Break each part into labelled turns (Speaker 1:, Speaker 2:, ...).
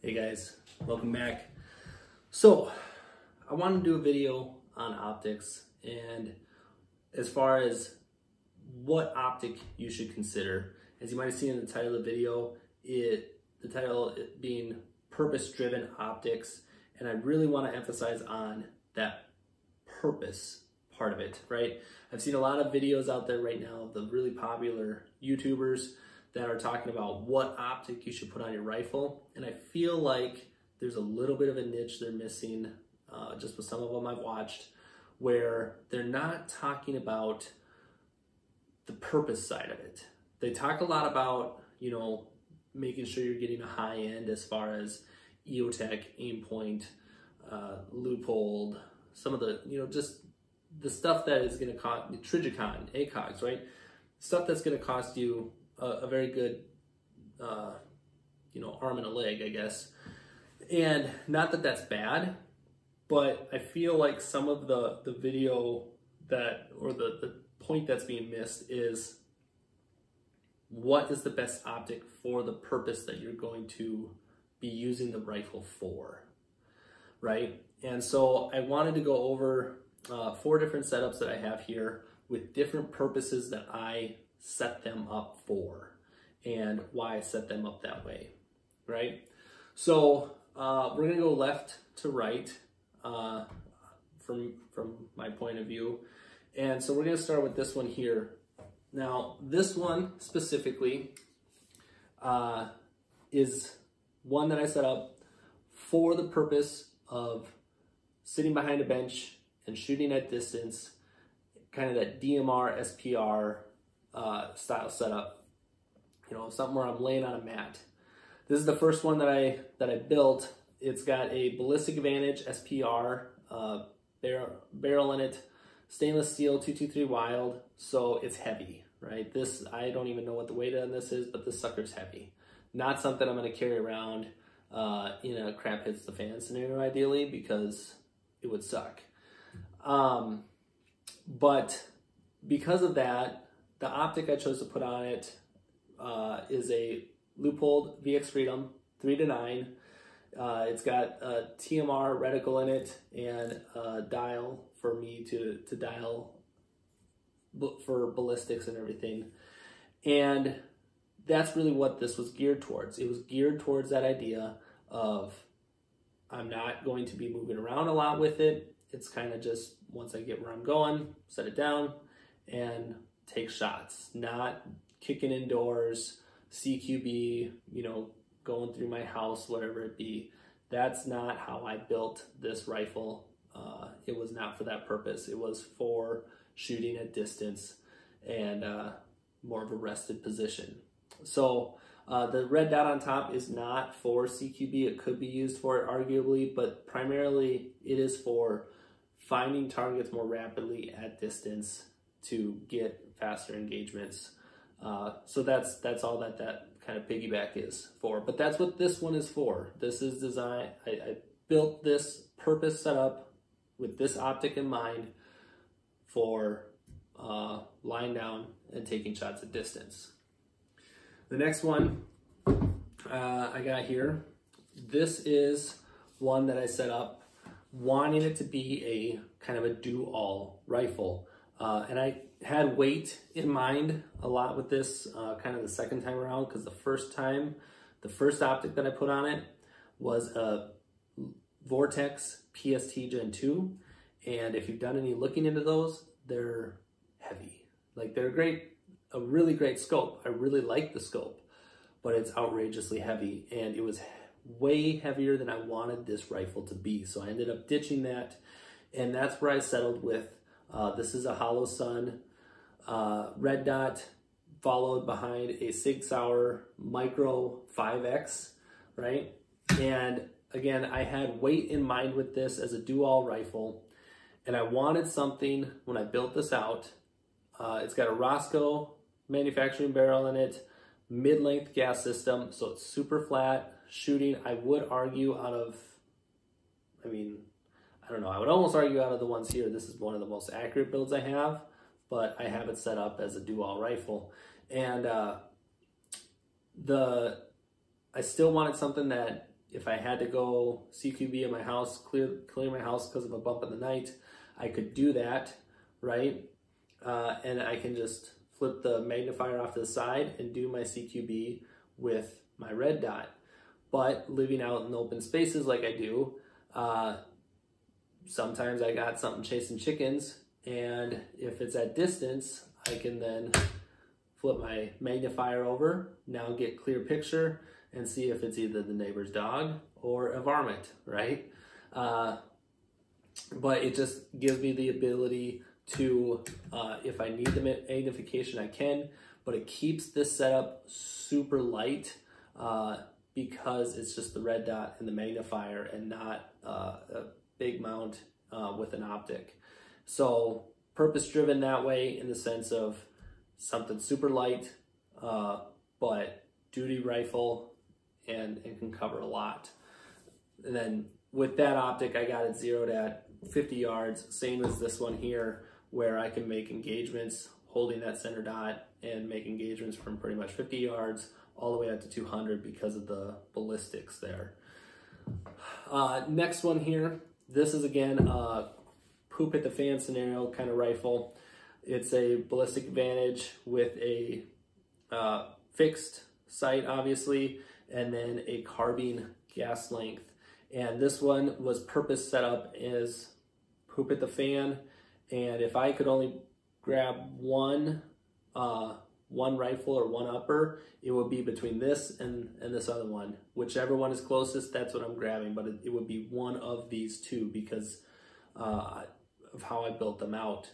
Speaker 1: Hey guys, welcome back. So I want to do a video on optics, and as far as what optic you should consider. As you might have seen in the title of the video, the title being purpose-driven optics, and I really want to emphasize on that purpose part of it, right? I've seen a lot of videos out there right now of the really popular YouTubers that are talking about what optic you should put on your rifle, and I feel like there's a little bit of a niche they're missing, just with some of them I've watched, where they're not talking about the purpose side of it. They talk a lot about, making sure you're getting a high end as far as EOTech, aim point, Leupold, some of the, just the stuff that is going to cost, Trigicon, ACOGs, right? Stuff that's going to cost you a very good, arm and a leg, I guess. And not that that's bad, but I feel like some of the video that, or the point that's being missed is what is the best optic for the purpose that you're going to be using the rifle for, right? And so I wanted to go over 4 different setups that I have here with different purposes that I set them up for and why I set them up that way, right? So we're gonna go left to right from my point of view. And so we're gonna start with this one here. Now, this one specifically is one that I set up for the purpose of sitting behind a bench and shooting at distance, kind of that DMR, SPR style setup, something where I'm laying on a mat. This is the first one that I built. It's got a ballistic advantage SPR barrel in it, stainless steel 223 Wild, so it's heavy, right? This, I don't even know what the weight on this is, but this sucker's heavy. Not something I'm going to carry around in a crap hits the fan scenario, ideally, because it would suck. But because of that, the optic I chose to put on it is a Leupold VX Freedom 3-9. It's got a TMR reticle in it and a dial for me to dial for ballistics and everything. And that's really what this was geared towards. It was geared towards that idea of I'm not going to be moving around a lot with it. It's kind of just once I get where I'm going, set it down and take shots, not kicking indoors, CQB, going through my house, whatever it be. That's not how I built this rifle. It was not for that purpose. It was for shooting at distance and more of a rested position. So the red dot on top is not for CQB. It could be used for it arguably, but primarily it is for finding targets more rapidly at distance to get faster engagements. So that's all that kind of piggyback is for. But that's what this one is for. This is designed, I built this purpose setup with this optic in mind for lying down and taking shots at distance. The next one I got here, this is one that I set up wanting it to be a kind of a do-all rifle. And I had weight in mind a lot with this kind of the second time around, because the first optic that I put on it was a Vortex PST Gen 2. And if you've done any looking into those, they're heavy. Like, they're great, a really great scope. I really like the scope, but it's outrageously heavy. And it was way heavier than I wanted this rifle to be. So I ended up ditching that. And that's where I settled with, this is a Hollow Sun red dot, followed behind a Sig Sauer Micro 5X, right? And again, I had weight in mind with this as a do-all rifle, and I wanted something when I built this out. It's got a Roscoe manufacturing barrel in it, mid-length gas system, so it's super flat shooting. I would argue out of, I would almost argue out of the ones here, this is one of the most accurate builds I have, but I have it set up as a do-all rifle. And I still wanted something that if I had to go CQB in my house, clear my house because of a bump in the night, I could do that, right? And I can just flip the magnifier off to the side and do my CQB with my red dot. But living out in open spaces like I do, sometimes I got something chasing chickens, and if it's at distance, I can then flip my magnifier over, now get clear picture, and see if it's either the neighbor's dog or a varmint, right? But it just gives me the ability to, if I need the magnification, I can, but it keeps this setup super light because it's just the red dot and the magnifier and not a big mount with an optic. So purpose-driven that way, in the sense of something super light, but duty rifle and can cover a lot. And then with that optic, I got it zeroed at 50 yards, same as this one here, where I can make engagements holding that center dot and make engagements from pretty much 50 yards all the way up to 200 because of the ballistics there. Next one here, this is again a poop at the fan scenario kind of rifle. It's a ballistic advantage with a fixed sight, obviously, and then a carbine gas length. And this one was purpose set up as poop at the fan. And if I could only grab one rifle or one upper, it would be between this and this other one. Whichever one is closest, that's what I'm grabbing. But it would be one of these two because of how I built them out.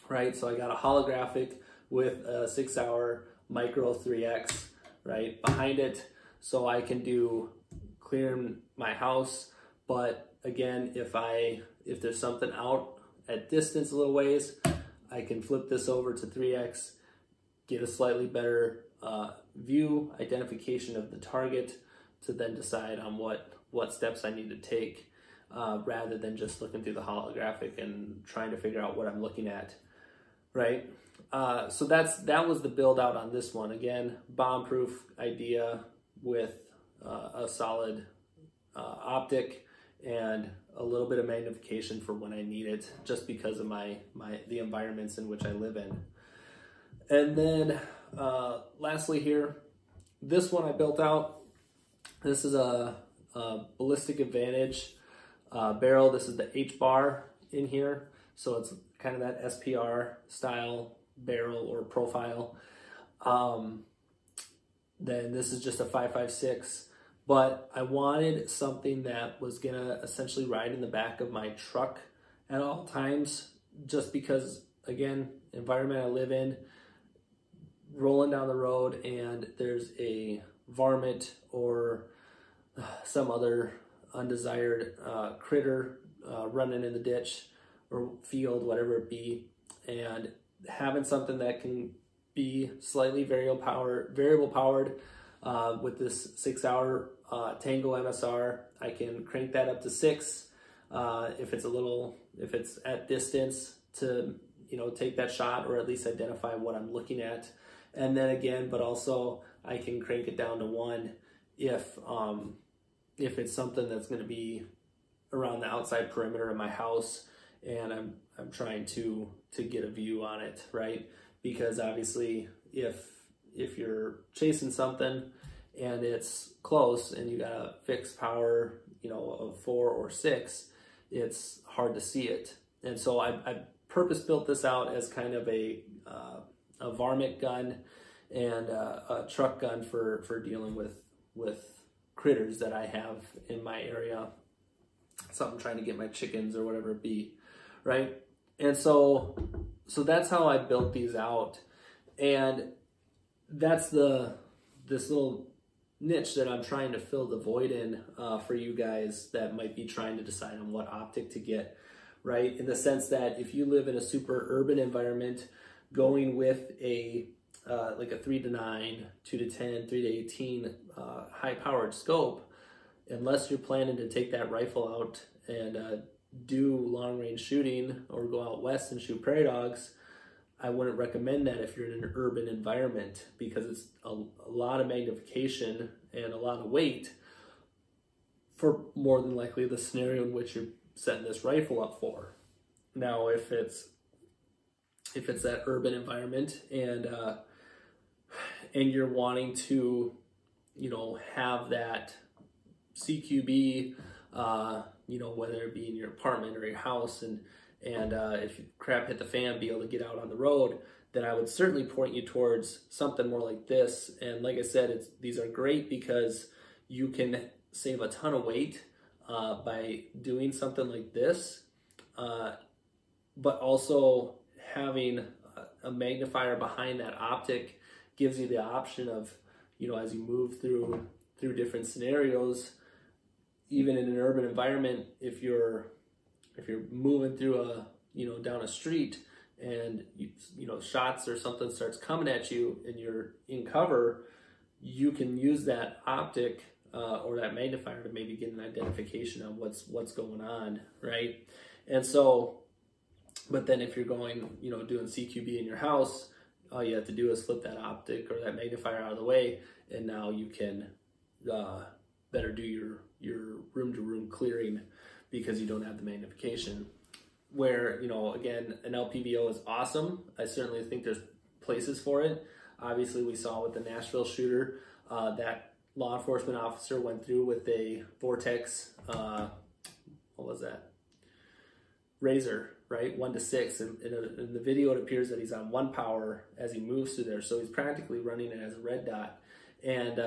Speaker 1: Right, so I got a holographic with a 6-hour micro 3X right behind it, so I can do clearing my house. But again, if there's something out at distance a little ways, I can flip this over to 3X, get a slightly better view, identification of the target, to then decide on what steps I need to take, rather than just looking through the holographic and trying to figure out what I'm looking at. Right, so that was the build out on this one. Again, bomb-proof idea with a solid optic and a little bit of magnification for when I need it, just because of the environments in which I live in. And then lastly here, this one I built out. This is a ballistic advantage barrel. This is the H bar in here, so it's kind of that SPR style barrel or profile. Then this is just a 5.56, but I wanted something that was gonna essentially ride in the back of my truck at all times, just because, again, environment I live in, rolling down the road and there's a varmint or some other undesired critter running in the ditch or field, whatever it be, and having something that can be slightly variable powered with this 6-hour Tango MSR, I can crank that up to 6 if it's at distance to take that shot, or at least identify what I'm looking at. And then again, but also I can crank it down to 1 if it's something that's going to be around the outside perimeter of my house, and I'm trying to get a view on it, right? Because obviously if you're chasing something and it's close and you got a fixed power, of 4 or 6, it's hard to see it. And so I purpose built this out as kind of a varmint gun and a truck gun for dealing with critters that I have in my area. Something trying to get my chickens or whatever it be, right? And so that's how I built these out, and that's this little niche that I'm trying to fill the void in for you guys that might be trying to decide on what optic to get, right? In the sense that if you live in a super urban environment, going with a like a 3-9, 2-10, 3-18 high-powered scope, unless you're planning to take that rifle out and do long-range shooting or go out west and shoot prairie dogs, I wouldn't recommend that if you're in an urban environment, because it's a lot of magnification and a lot of weight. for more than likely the scenario in which you're setting this rifle up for. Now, if it's that urban environment and you're wanting to, you know, have that CQB, you know, whether it be in your apartment or your house, and if crap hit the fan, be able to get out on the road, then I would certainly point you towards something more like this. And like I said, these are great because you can save a ton of weight by doing something like this, but also having a magnifier behind that optic gives you the option of, you know, as you move through different scenarios, even in an urban environment, if you're moving through down a street and you know shots or something starts coming at you and you're in cover, you can use that optic or that magnifier to maybe get an identification of what's going on, right? And so, but then if you're going, you know, doing CQB in your house, all you have to do is flip that optic or that magnifier out of the way, and now you can better do your room-to-room clearing because you don't have the magnification. Where, you know, again, an LPVO is awesome. I certainly think there's places for it. Obviously, we saw with the Nashville shooter, that law enforcement officer went through with a Vortex, what was that? Razor, right? 1 to 6. And in the video, it appears that he's on 1 power as he moves through there. So he's practically running it as a red dot. And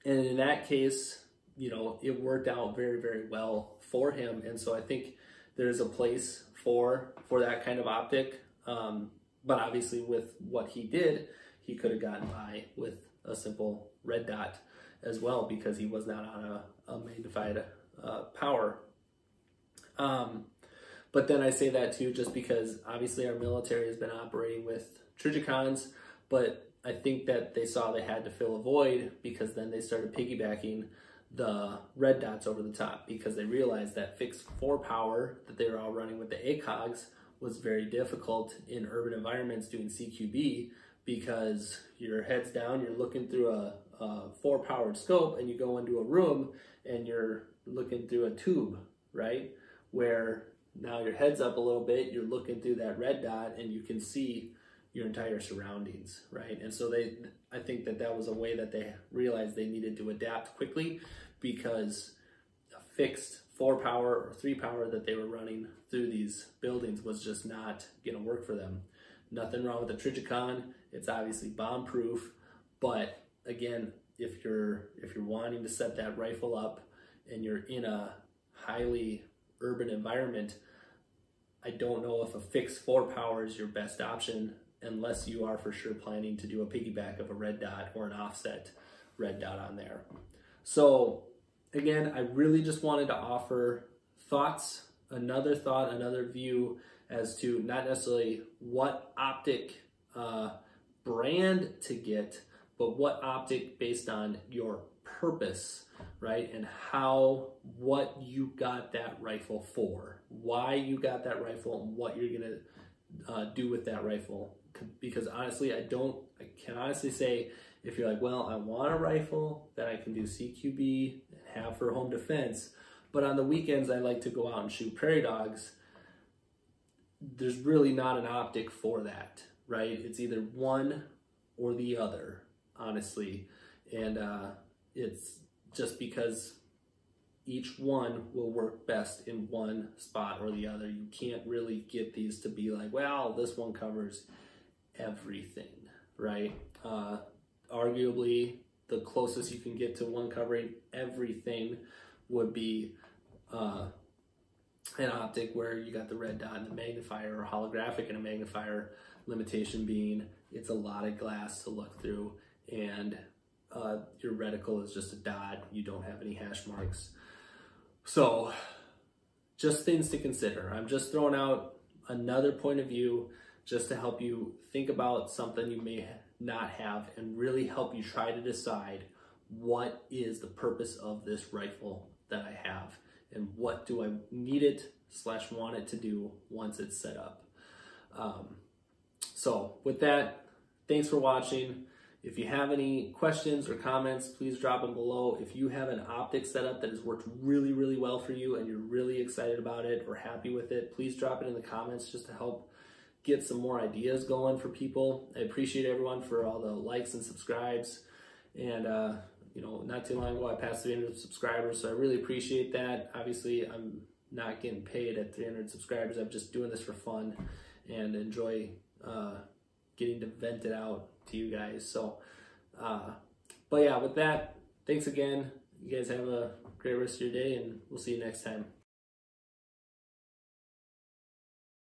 Speaker 1: in that case, you know, it worked out very, very well for him. And so I think there's a place for that kind of optic. But obviously with what he did, he could have gotten by with a simple red dot as well because he was not on a magnified power. But then I say that too just because obviously our military has been operating with Trijicons, but I think that they saw they had to fill a void because then they started piggybacking the red dots over the top because they realized that fixed 4 power that they were all running with the ACOGs was very difficult in urban environments doing CQB because your head's down, you're looking through a 4 powered scope, and you go into a room and you're looking through a tube, right? Where now your head's up a little bit, you're looking through that red dot and you can see your entire surroundings, right? And so I think that was a way that they realized they needed to adapt quickly because a fixed 4 power or 3 power that they were running through these buildings was just not gonna work for them. Nothing wrong with the Trijicon. It's obviously bomb proof, but again, if you're wanting to set that rifle up and you're in a highly urban environment, I don't know if a fixed 4 power is your best option unless you are for sure planning to do a piggyback of a red dot or an offset red dot on there. So again, I really just wanted to offer thoughts, another thought, another view as to not necessarily what optic brand to get, but what optic based on your purpose, right? And what you got that rifle for, why you got that rifle, and what you're gonna do with that rifle. Because honestly, I can honestly say, if you're like, well, I want a rifle that I can do CQB and have for home defense, but on the weekends I like to go out and shoot prairie dogs, there's really not an optic for that, right? It's either one or the other, honestly. And it's just because each one will work best in one spot or the other. You can't really get these to be like, well, this one covers everything, right? Arguably, the closest you can get to one covering everything would be an optic where you got the red dot and the magnifier, or holographic and a magnifier, limitation being it's a lot of glass to look through and your reticle is just a dot, you don't have any hash marks. So just things to consider. I'm just throwing out another point of view just to help you think about something you may not have and really help you try to decide what is the purpose of this rifle that I have and what do I need it / want it to do once it's set up. So with that, thanks for watching. If you have any questions or comments, please drop them below. If you have an optic setup that has worked really, really well for you and you're really excited about it or happy with it, please drop it in the comments just to help get some more ideas going for people. I appreciate everyone for all the likes and subscribes. And, you know, not too long ago I passed 300 subscribers, so I really appreciate that. Obviously, I'm not getting paid at 300 subscribers. I'm just doing this for fun and enjoy getting to vent it out to you guys. So, but yeah, with that, thanks again. You guys have a great rest of your day, and we'll see you next time.